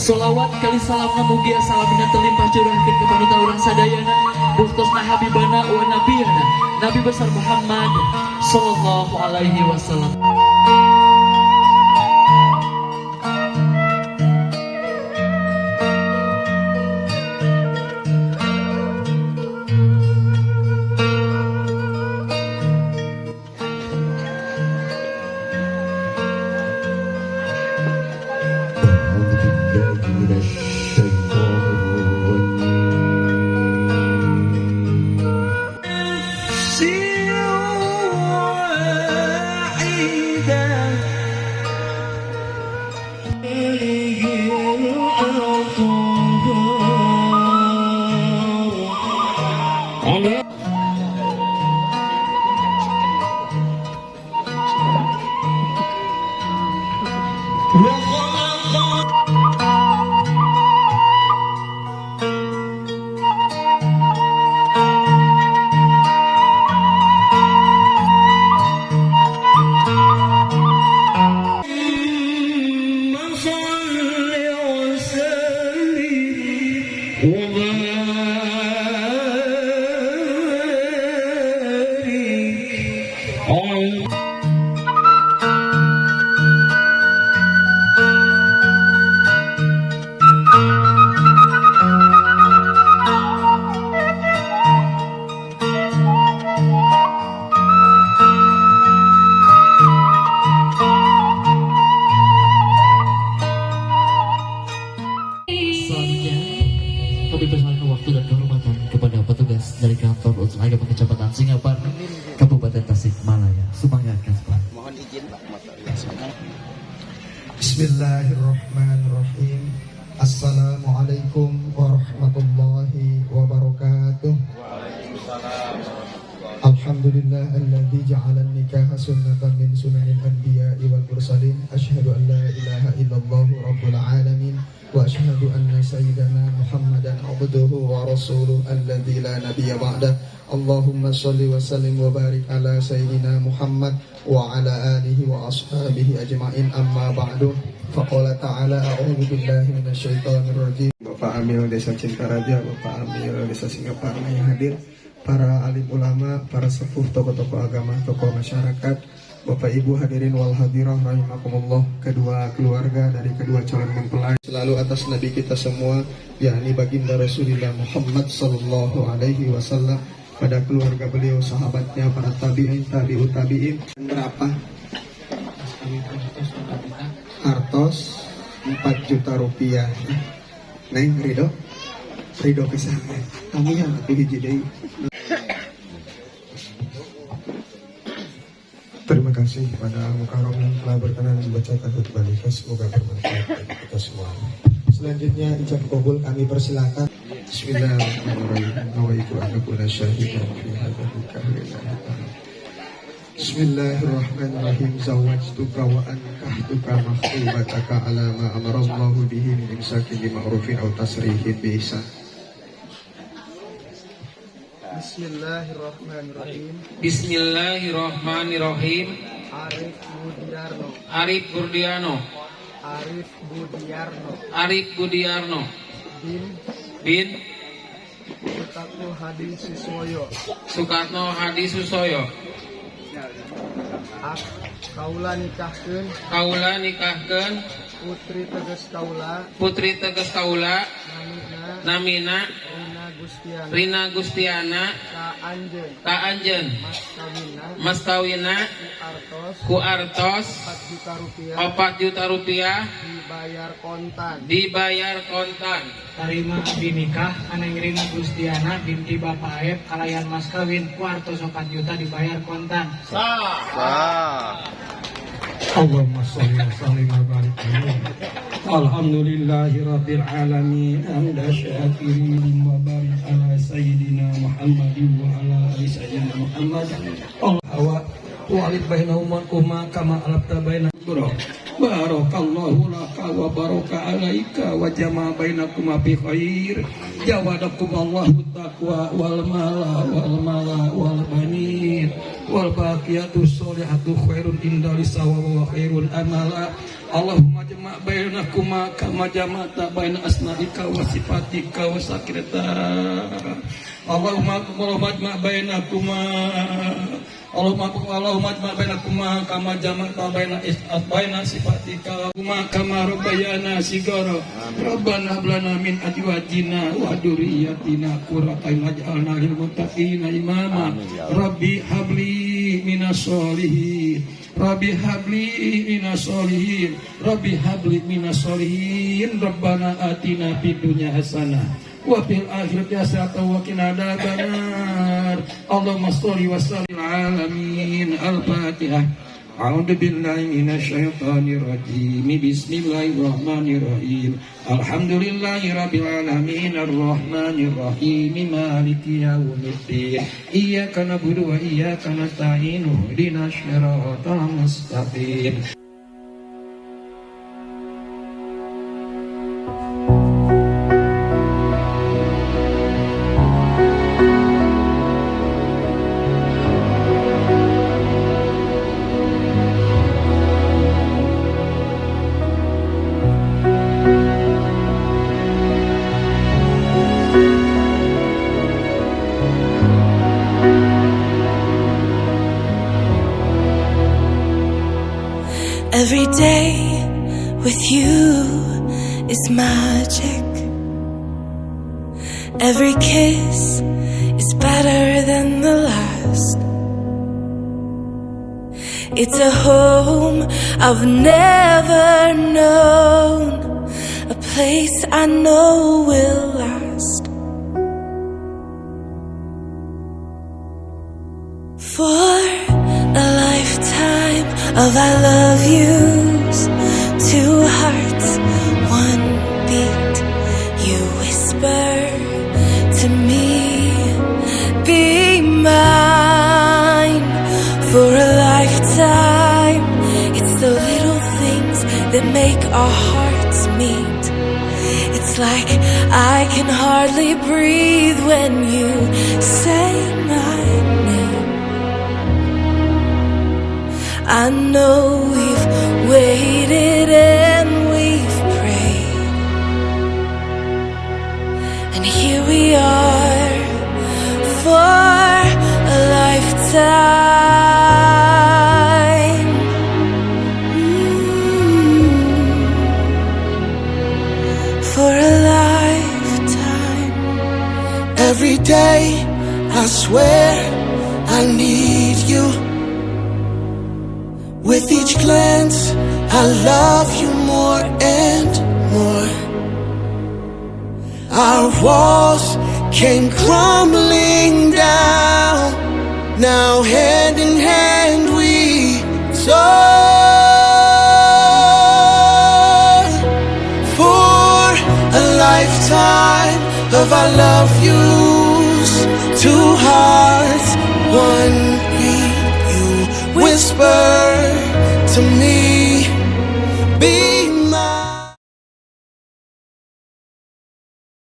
Sholawat kali salam mugia salamina terlimpah curahkeun ka panutan urang sadayana bustosna habibana wa nabiyana Nabi besar Muhammad sallallahu alaihi wasallam. Dari kantor unsur agama Kecamatan Singapar, Kabupaten Tasikmalaya. Semangatkan Pak. Mohon izin Pak. Bismillahirrahmanirrahim. Assalamualaikum warahmatullahi wabarakatuh. Alhamdulillah alladzi ja'ala an-nikaha sunnatan min sunanil anbiya'i wal mursalin. Asyhadu an la ilaha illallah rabbul alamin wa asyhadu anna sayyidana Muhammadan abduhu wa rasuluhu alladzi la nabiyya ba'dah. Allahumma shalli wa sallim wa barik ala sayyidina Muhammad wa ala alihi wa ashabihi ajma'in, amma ba'du. Faqala ta'ala a'udzu billahi minasyaitonir rajim. Bapak Amil Desa Cinta Raja, Bapak Amil Desa Singapura yang hadir, para alim ulama, para sepuh, tokoh-tokoh agama, tokoh masyarakat, Bapak Ibu hadirin wal hadirah rahimakumullah, kedua keluarga dari kedua calon mempelai, selalu atas Nabi kita semua, yakni baginda Rasulullah Muhammad sallallahu alaihi wasallam, pada keluarga beliau, sahabatnya, para tabi'in, tabi'ut tabi'in. Berapa? Hartos 4 juta rupiah. Neng Ridho pisah. Kamu yang aku hiji deui. Terima kasih pada Mukarram yang telah berkenan membacakan khutbah nikah, semoga bermanfaat bagi kita semua. Selanjutnya ijab qabul kami persilakan. Bismillahirrahmanirrahim. Nawaitu an akuna syahidan fi hadzal nikah lillahi ta'ala. Bismillahirrahmanirrahim. Zawwajtuka wa ankahtuka makhtubataka ala ma amarallahu bihi min imsakin bi ma'rufin aw tasrihin bi ihsan. Bismillahirrahmanirrahim. Bismillahirrahmanirrahim. Arif Budiarno. Arif Budiarno. Bin Sukatno Hadi Susoyo. Kaula nikahkeun Putri teges kaula namina Rina Gustiana ka Anjeun mas kawina ku artos 4 juta rupiah dibayar kontan. Tarima abdi nikah aneng Rina Gustiana binti Bapak Aep kalayan mas kawin ku artos 4 juta dibayar kontan. Allahumma sholli wa sallim wa barik alaihi. Alhamdulillahi rabbil alamin. Hamda syakirin wa barik ala sayyidina Muhammadin wa ala ali sayyidina Muhammad. Allah wa walid bainahuma kuma kama alabta baina syukra. Barakallahu laka wa baraka alaika wa jama'a bainakuma fi khair. Jawadakumullahu taqwa wal mala wal banin wal baqiyatus sholihatu khairun inda lisawa wa khairun amala. Allahumma jama' bainakuma kama jama'ta baina asma'ika wa sifatika wa sakrita. Allahumma jama' bainakuma Allahumma jama' bainakuma kama jama'ta baina sifatika wa kama rabbayana sigara. Rabbana hab lana min azwajina wa dhurriyyatina qurrata a'yun waj'alna lil muttaqina imama. Rabbi habli minas sholihin. Rabbi habli minas sholihin. Rabbi habli minas sholihin. Rabbana atina fid dunya hasanah wa fil akhirati hasanah wa qina adzabannar. Allahumma shalli wa sallim alamin. Al-Fatihah. A'udzu billahi minasy syaithanir rajim. Bismillahirrahmanirrahim. Alhamdulillahirabbil alamin arrahmanir rahim maliki yaumiddin. Iyyaka na'budu wa iyyaka nasta'in. Ihdinas siratal mustaqim. Every day with you is magic. Every kiss is better than the last. It's a home I've never known, a place I know will last. For a lifetime of I love yous, two hearts, one beat. You whisper to me, be mine. For a lifetime, it's the little things that make our hearts meet. It's like I can hardly breathe when you say my name. I know we've waited and we've prayed, and here we are for a lifetime. For a lifetime. Every day I swear I need you. With each glance, I love you more and more. Our walls came crumbling down. Now hand in hand we soar. For a lifetime of I love yous, two hearts, one beat. You whisper